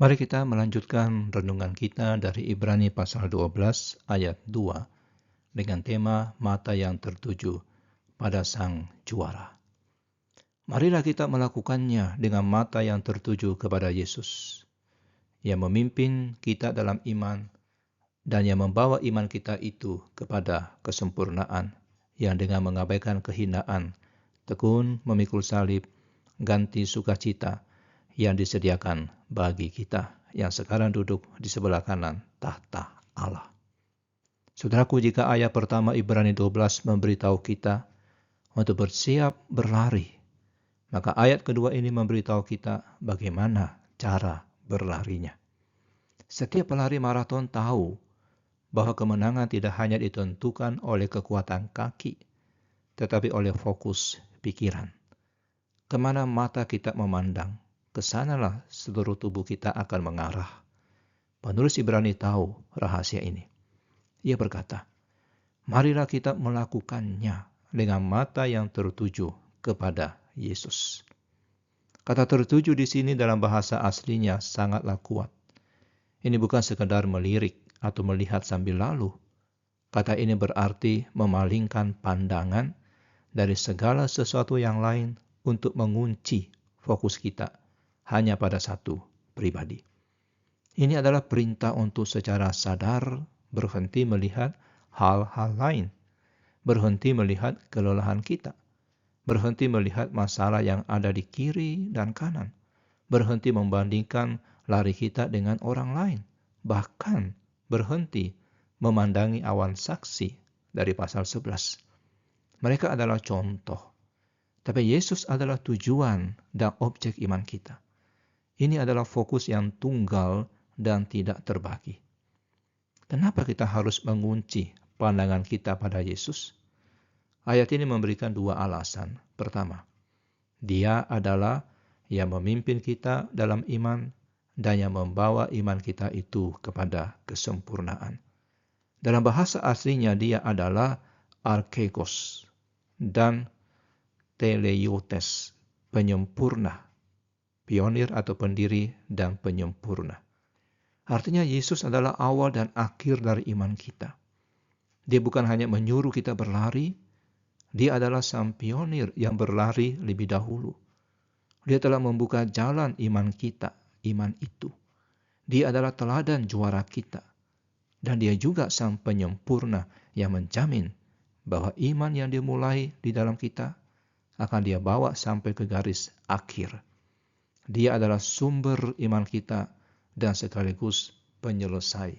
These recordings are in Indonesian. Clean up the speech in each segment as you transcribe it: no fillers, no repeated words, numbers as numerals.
Mari kita melanjutkan renungan kita dari Ibrani pasal 12 ayat 2 dengan tema mata yang tertuju pada Sang Juara. Marilah kita melakukannya dengan mata yang tertuju kepada Yesus, yang memimpin kita dalam iman dan yang membawa iman kita itu kepada kesempurnaan, yang dengan mengabaikan kehinaan, tekun memikul salib, ganti sukacita yang disediakan bagi kita yang sekarang duduk di sebelah kanan tahta Allah. Saudaraku, jika ayat pertama Ibrani 12 memberitahu kita untuk bersiap berlari, maka ayat kedua ini memberitahu kita bagaimana cara berlarinya. Setiap pelari maraton tahu bahwa kemenangan tidak hanya ditentukan oleh kekuatan kaki, tetapi oleh fokus pikiran. Kemana mata kita memandang, kesanalah seluruh tubuh kita akan mengarah. Penulis Ibrani tahu rahasia ini. Ia berkata, marilah kita melakukannya dengan mata yang tertuju kepada Yesus. Kata tertuju di sini dalam bahasa aslinya sangatlah kuat. Ini bukan sekadar melirik atau melihat sambil lalu. Kata ini berarti memalingkan pandangan dari segala sesuatu yang lain untuk mengunci fokus kita hanya pada satu pribadi. Ini adalah perintah untuk secara sadar berhenti melihat hal-hal lain, berhenti melihat kelelahan kita, berhenti melihat masalah yang ada di kiri dan kanan, berhenti membandingkan lari kita dengan orang lain, bahkan berhenti memandangi awan saksi dari pasal 11. Mereka adalah contoh. Tapi Yesus adalah tujuan dan objek iman kita. Ini adalah fokus yang tunggal dan tidak terbagi. Kenapa kita harus mengunci pandangan kita pada Yesus? Ayat ini memberikan dua alasan. Pertama, Dia adalah yang memimpin kita dalam iman dan yang membawa iman kita itu kepada kesempurnaan. Dalam bahasa aslinya Dia adalah archegos dan teleiotes, penyempurna, pionir atau pendiri dan penyempurna. Artinya Yesus adalah awal dan akhir dari iman kita. Dia bukan hanya menyuruh kita berlari, Dia adalah sang pionir yang berlari lebih dahulu. Dia telah membuka jalan iman kita, iman itu. Dia adalah teladan juara kita. Dan Dia juga sang penyempurna yang menjamin bahwa iman yang dimulai di dalam kita akan Dia bawa sampai ke garis akhir. Dia adalah sumber iman kita dan sekaligus penyelesai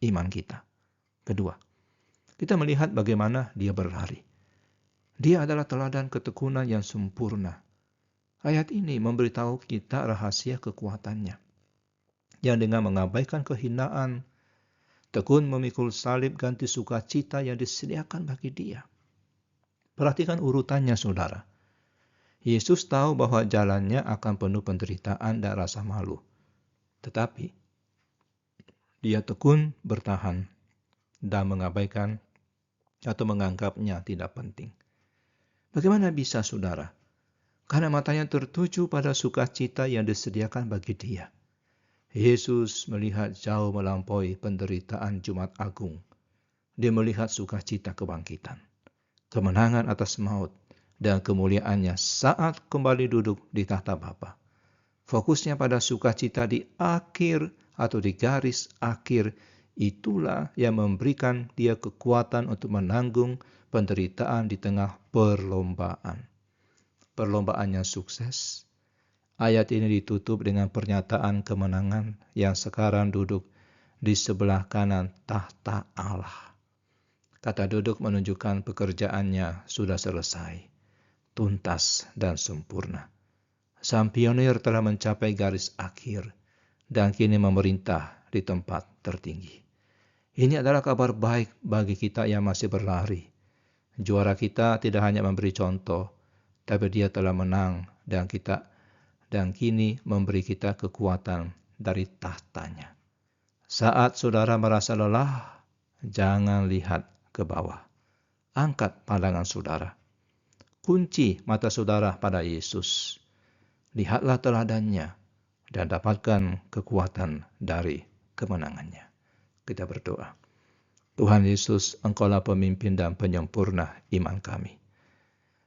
iman kita. Kedua, kita melihat bagaimana Dia berlari. Dia adalah teladan ketekunan yang sempurna. Ayat ini memberitahu kita rahasia kekuatannya, yang dengan mengabaikan kehinaan, tekun memikul salib ganti sukacita yang disediakan bagi Dia. Perhatikan urutannya, saudara. Yesus tahu bahwa jalannya akan penuh penderitaan dan rasa malu. Tetapi Dia tekun bertahan dan mengabaikan atau menganggapnya tidak penting. Bagaimana bisa, saudara? Karena matanya tertuju pada sukacita yang disediakan bagi Dia. Yesus melihat jauh melampaui penderitaan Jumat Agung. Dia melihat sukacita kebangkitan, kemenangan atas maut, dan kemuliaannya saat kembali duduk di tahta Bapa. Fokusnya pada sukacita di akhir atau di garis akhir, itulah yang memberikan Dia kekuatan untuk menanggung penderitaan di tengah perlombaan. Perlombaannya sukses. Ayat ini ditutup dengan pernyataan kemenangan yang sekarang duduk di sebelah kanan tahta Allah. Kata duduk menunjukkan pekerjaannya sudah selesai, tuntas dan sempurna. Sang pionir telah mencapai garis akhir dan kini memerintah di tempat tertinggi. Ini adalah kabar baik bagi kita yang masih berlari. Juara kita tidak hanya memberi contoh, tapi Dia telah menang dan kini memberi kita kekuatan dari tahtanya. Saat saudara merasa lelah, jangan lihat ke bawah. Angkat pandangan saudara. Kunci mata saudara pada Yesus. Lihatlah teladannya. dan dapatkan kekuatan dari kemenangannya. Kita berdoa. Tuhan Yesus, Engkaulah pemimpin dan penyempurna iman kami.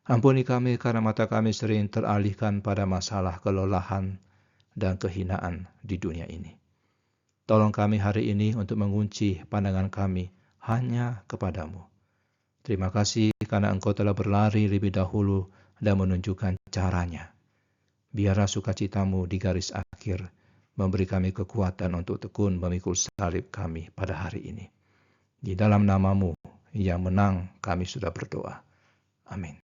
Ampuni kami karena mata kami sering teralihkan pada masalah kelelahan dan kehinaan di dunia ini. Tolong kami hari ini untuk mengunci pandangan kami hanya kepadamu. Terima kasih karena Engkau telah berlari lebih dahulu dan menunjukkan caranya. Biarlah sukacitamu di garis akhir memberi kami kekuatan untuk tekun memikul salib kami pada hari ini. Di dalam namamu yang menang kami sudah berdoa. Amin.